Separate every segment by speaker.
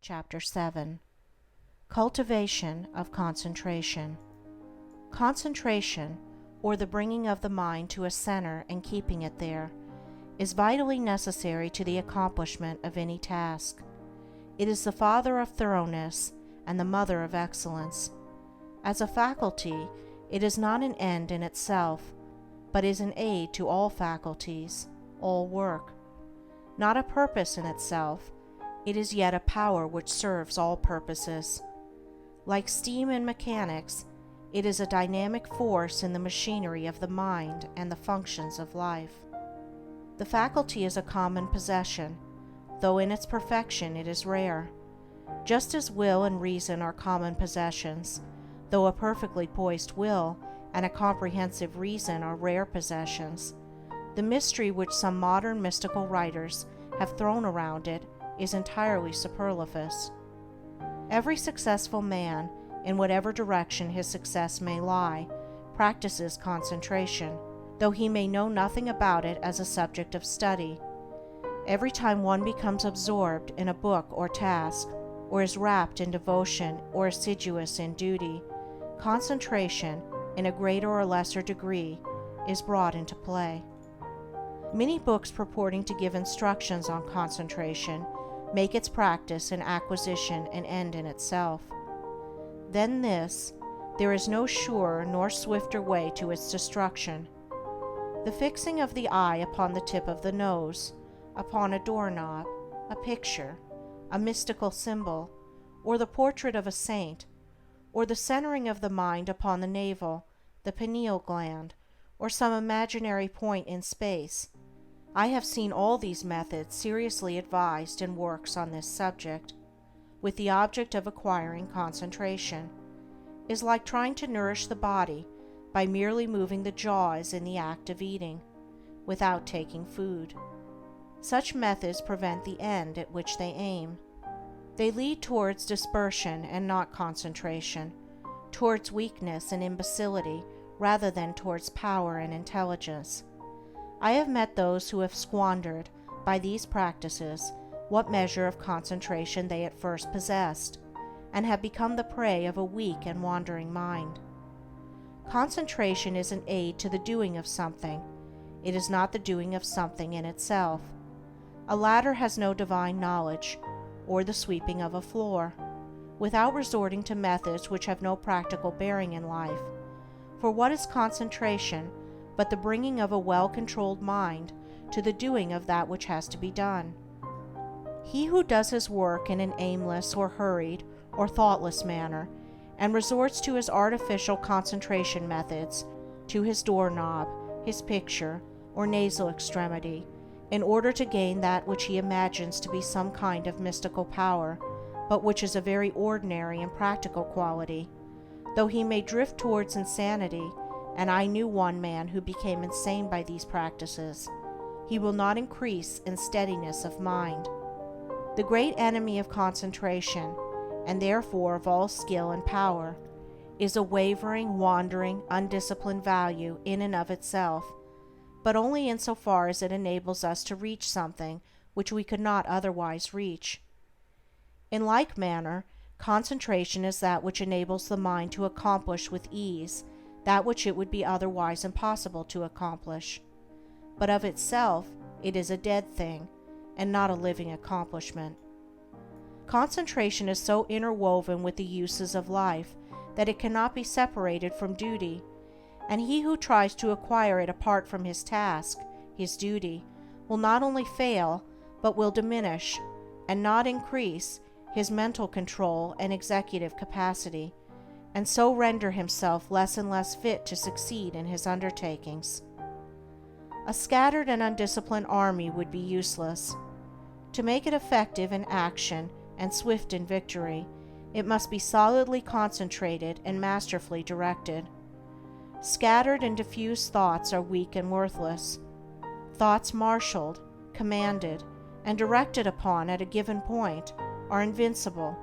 Speaker 1: Chapter 7. Cultivation of Concentration. Concentration, or the bringing of the mind to a center and keeping it there, is vitally necessary to the accomplishment of any task. It is the father of thoroughness and the mother of excellence. As a faculty, it is not an end in itself, but is an aid to all faculties, all work. Not a purpose in itself, it is yet a power which serves all purposes. Like steam in mechanics, it is a dynamic force in the machinery of the mind and the functions of life. The faculty is a common possession, though in its perfection it is rare. Just as will and reason are common possessions, though a perfectly poised will and a comprehensive reason are rare possessions, the mystery which some modern mystical writers have thrown around it is entirely superfluous. Every successful man, in whatever direction his success may lie, practices concentration, though he may know nothing about it as a subject of study. Every time one becomes absorbed in a book or task, or is rapt in devotion or assiduous in duty, concentration, in a greater or lesser degree, is brought into play. Many books purporting to give instructions on concentration make its practice and acquisition an end in itself. Then there is no surer nor swifter way to its destruction. The fixing of the eye upon the tip of the nose, upon a doorknob, a picture, a mystical symbol, or the portrait of a saint, or the centering of the mind upon the navel, the pineal gland, or some imaginary point in space, I have seen all these methods seriously advised in works on this subject, with the object of acquiring concentration, is like trying to nourish the body by merely moving the jaws in the act of eating, without taking food. Such methods prevent the end at which they aim. They lead towards dispersion and not concentration, towards weakness and imbecility rather than towards power and intelligence. I have met those who have squandered, by these practices, what measure of concentration they at first possessed, and have become the prey of a weak and wandering mind. Concentration is an aid to the doing of something. It is not the doing of something in itself. A ladder has no divine knowledge, or the sweeping of a floor, without resorting to methods which have no practical bearing in life. For what is concentration but the bringing of a well-controlled mind to the doing of that which has to be done? He who does his work in an aimless or hurried or thoughtless manner, and resorts to his artificial concentration methods, to his doorknob, his picture, or nasal extremity, in order to gain that which he imagines to be some kind of mystical power, but which is a very ordinary and practical quality, though he may drift towards insanity, and I knew one man who became insane by these practices, he will not increase in steadiness of mind. The great enemy of concentration, and therefore of all skill and power, is a wavering, wandering, undisciplined value in and of itself, but only in so far as it enables us to reach something which we could not otherwise reach. In like manner, concentration is that which enables the mind to accomplish with ease that which it would be otherwise impossible to accomplish. But of itself it is a dead thing, and not a living accomplishment. Concentration is so interwoven with the uses of life that it cannot be separated from duty, and he who tries to acquire it apart from his task, his duty, will not only fail, but will diminish, and not increase, his mental control and executive capacity, and so render himself less and less fit to succeed in his undertakings. A scattered and undisciplined army would be useless. To make it effective in action and swift in victory, it must be solidly concentrated and masterfully directed. Scattered and diffused thoughts are weak and worthless. Thoughts marshaled, commanded, and directed upon at a given point are invincible.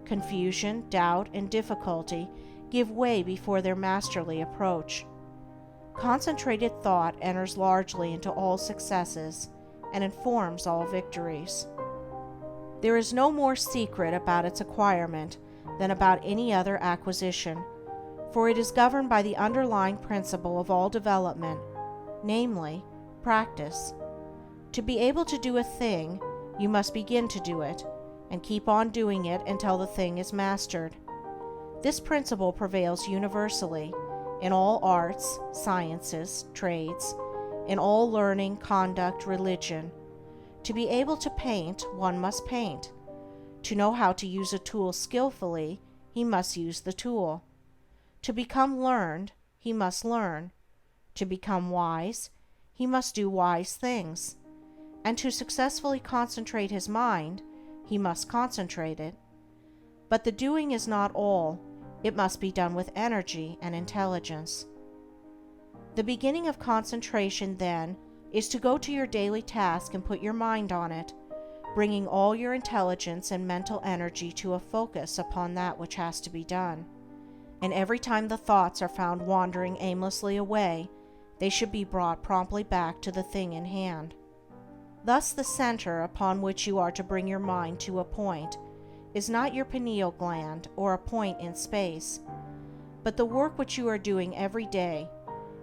Speaker 1: Confusion, doubt, and difficulty give way before their masterly approach. Concentrated thought enters largely into all successes and informs all victories. There is no more secret about its acquirement than about any other acquisition, for it is governed by the underlying principle of all development, namely, practice. To be able to do a thing, you must begin to do it, and keep on doing it until the thing is mastered. This principle prevails universally in all arts, sciences, trades, in all learning, conduct, religion. To be able to paint, one must paint. To know how to use a tool skillfully, he must use the tool. To become learned, he must learn. To become wise, he must do wise things. And to successfully concentrate his mind, he must concentrate it. But the doing is not all. It must be done with energy and intelligence. The beginning of concentration, then, is to go to your daily task and put your mind on it, bringing all your intelligence and mental energy to a focus upon that which has to be done. And every time the thoughts are found wandering aimlessly away, they should be brought promptly back to the thing in hand. Thus the center upon which you are to bring your mind to a point is not your pineal gland or a point in space, but the work which you are doing every day,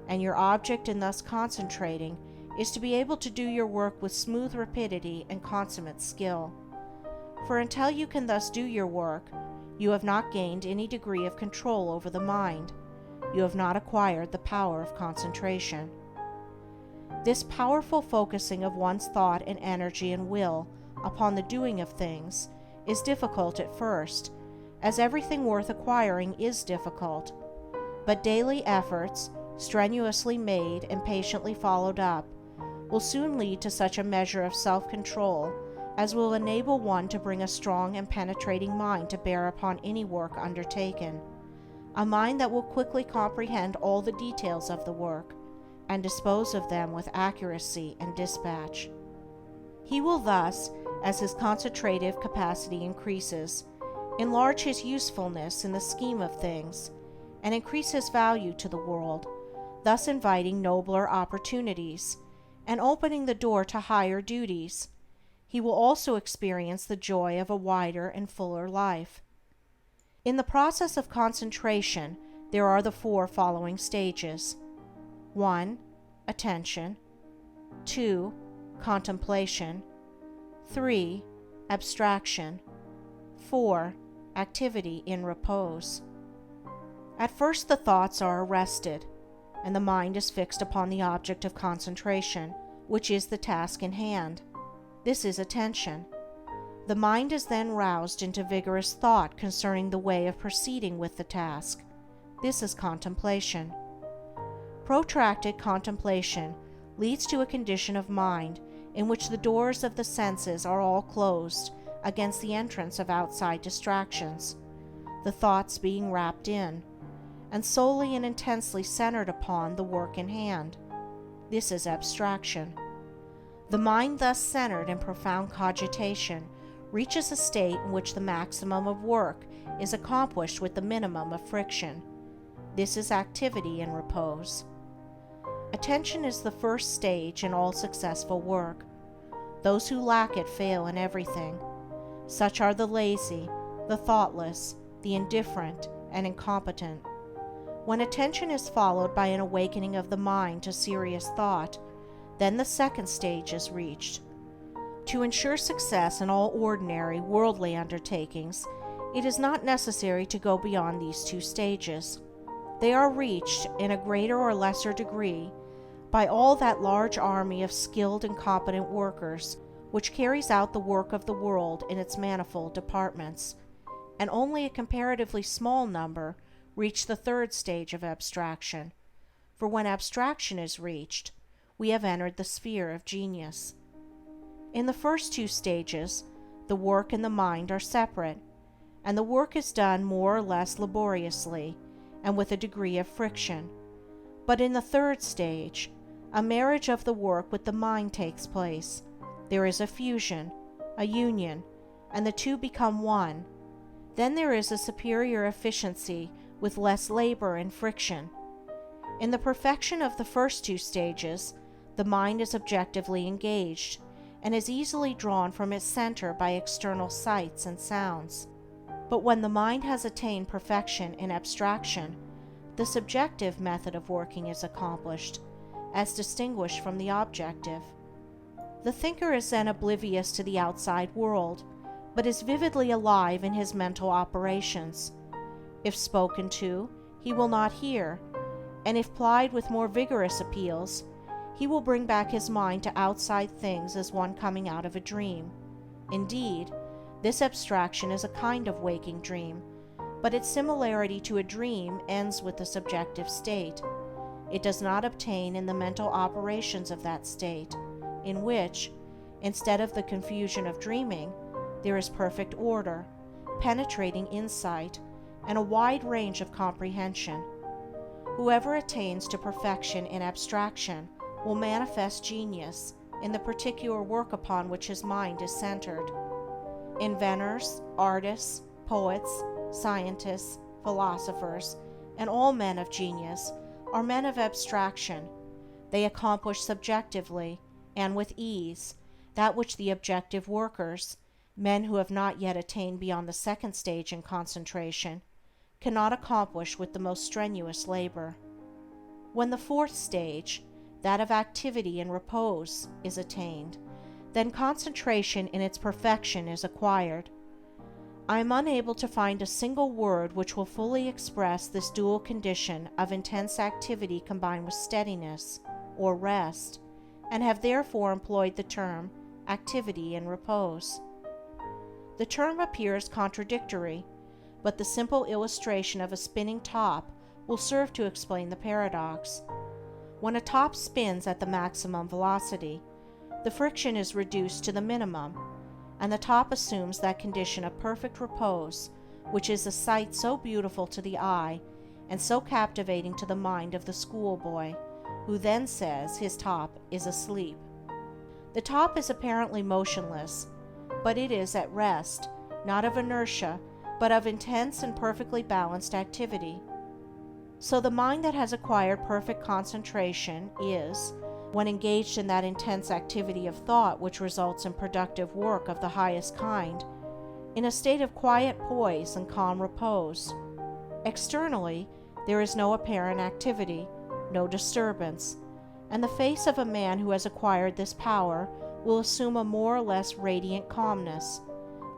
Speaker 1: and your object in thus concentrating is to be able to do your work with smooth rapidity and consummate skill. For until you can thus do your work, you have not gained any degree of control over the mind. You have not acquired the power of concentration. This powerful focusing of one's thought and energy and will upon the doing of things is difficult at first, as everything worth acquiring is difficult. But daily efforts, strenuously made and patiently followed up, will soon lead to such a measure of self-control as will enable one to bring a strong and penetrating mind to bear upon any work undertaken, a mind that will quickly comprehend all the details of the work, and dispose of them with accuracy and dispatch. He will thus, as his concentrative capacity increases, enlarge his usefulness in the scheme of things, and increase his value to the world, thus inviting nobler opportunities, and opening the door to higher duties. He will also experience the joy of a wider and fuller life. In the process of concentration, there are the 4 following stages. 1. Attention. 2. Contemplation. 3. Abstraction. 4. Activity in repose. At first the thoughts are arrested, and the mind is fixed upon the object of concentration, which is the task in hand. This is attention. The mind is then roused into vigorous thought concerning the way of proceeding with the task. This is contemplation. Protracted contemplation leads to a condition of mind in which the doors of the senses are all closed against the entrance of outside distractions, the thoughts being wrapped in, and solely and intensely centered upon the work in hand. This is abstraction. The mind thus centered in profound cogitation reaches a state in which the maximum of work is accomplished with the minimum of friction. This is activity in repose. Attention is the first stage in all successful work. Those who lack it fail in everything. Such are the lazy, the thoughtless, the indifferent, and incompetent. When attention is followed by an awakening of the mind to serious thought, then the second stage is reached. To ensure success in all ordinary, worldly undertakings, it is not necessary to go beyond these 2 stages. They are reached, in a greater or lesser degree, by all that large army of skilled and competent workers which carries out the work of the world in its manifold departments, and only a comparatively small number reach the 3rd stage of abstraction, for when abstraction is reached, we have entered the sphere of genius. In the first 2 stages, the work and the mind are separate, and the work is done more or less laboriously and with a degree of friction. But in the 3rd stage, a marriage of the work with the mind takes place. There is a fusion, a union, and the 2 become one. Then there is a superior efficiency with less labor and friction. In the perfection of the first 2 stages, the mind is objectively engaged, and is easily drawn from its center by external sights and sounds. But when the mind has attained perfection in abstraction, the subjective method of working is accomplished, as distinguished from the objective. The thinker is then oblivious to the outside world, but is vividly alive in his mental operations. If spoken to, he will not hear, and if plied with more vigorous appeals, he will bring back his mind to outside things as one coming out of a dream. Indeed, this abstraction is a kind of waking dream, but its similarity to a dream ends with the subjective state. It does not obtain in the mental operations of that state, in which, instead of the confusion of dreaming, there is perfect order, penetrating insight, and a wide range of comprehension. Whoever attains to perfection in abstraction will manifest genius in the particular work upon which his mind is centered. Inventors, artists, poets, scientists, philosophers, and all men of genius are men of abstraction. They accomplish subjectively, and with ease, that which the objective workers, men who have not yet attained beyond the second stage in concentration, cannot accomplish with the most strenuous labor. When the fourth stage, that of activity and repose, is attained, then concentration in its perfection is acquired. I am unable to find a single word which will fully express this dual condition of intense activity combined with steadiness, or rest, and have therefore employed the term activity and repose. The term appears contradictory, but the simple illustration of a spinning top will serve to explain the paradox. When a top spins at the maximum velocity, the friction is reduced to the minimum, and the top assumes that condition of perfect repose which is a sight so beautiful to the eye and so captivating to the mind of the schoolboy, who then says his top is asleep. The top is apparently motionless, but it is at rest, not of inertia, but of intense and perfectly balanced activity. So the mind that has acquired perfect concentration is, when engaged in that intense activity of thought which results in productive work of the highest kind, in a state of quiet poise and calm repose. Externally, there is no apparent activity, no disturbance, and the face of a man who has acquired this power will assume a more or less radiant calmness,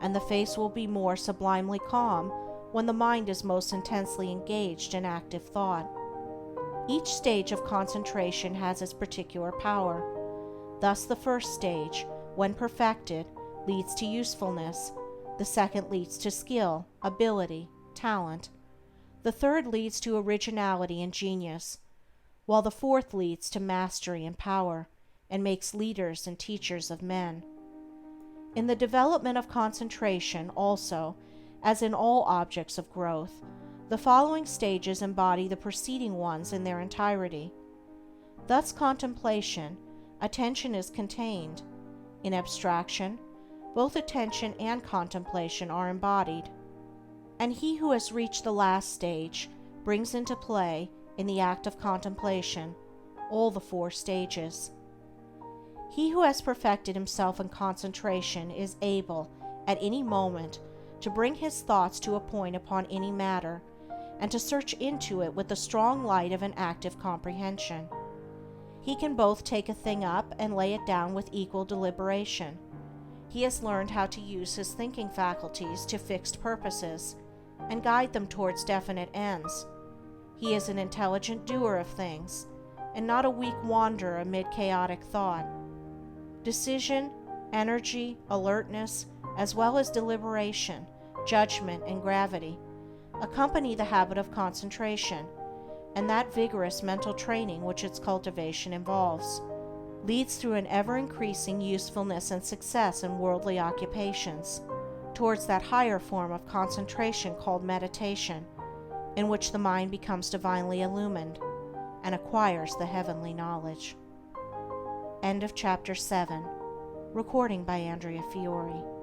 Speaker 1: and the face will be more sublimely calm when the mind is most intensely engaged in active thought. Each stage of concentration has its particular power. Thus the first stage, when perfected, leads to usefulness, the second leads to skill, ability, talent, the third leads to originality and genius, while the fourth leads to mastery and power, and makes leaders and teachers of men. In the development of concentration, also, as in all objects of growth, the following stages embody the preceding ones in their entirety. Thus contemplation, attention is contained. In abstraction, both attention and contemplation are embodied. And he who has reached the last stage brings into play, in the act of contemplation, all the four stages. He who has perfected himself in concentration is able, at any moment, to bring his thoughts to a point upon any matter, and to search into it with the strong light of an active comprehension. He can both take a thing up and lay it down with equal deliberation. He has learned how to use his thinking faculties to fixed purposes, and guide them towards definite ends. He is an intelligent doer of things, and not a weak wanderer amid chaotic thought. Decision, energy, alertness, as well as deliberation, judgment, and gravity accompany the habit of concentration, and that vigorous mental training which its cultivation involves leads through an ever-increasing usefulness and success in worldly occupations towards that higher form of concentration called meditation, in which the mind becomes divinely illumined and acquires the heavenly knowledge. End of Chapter 7. Recording by Andrea Fiore.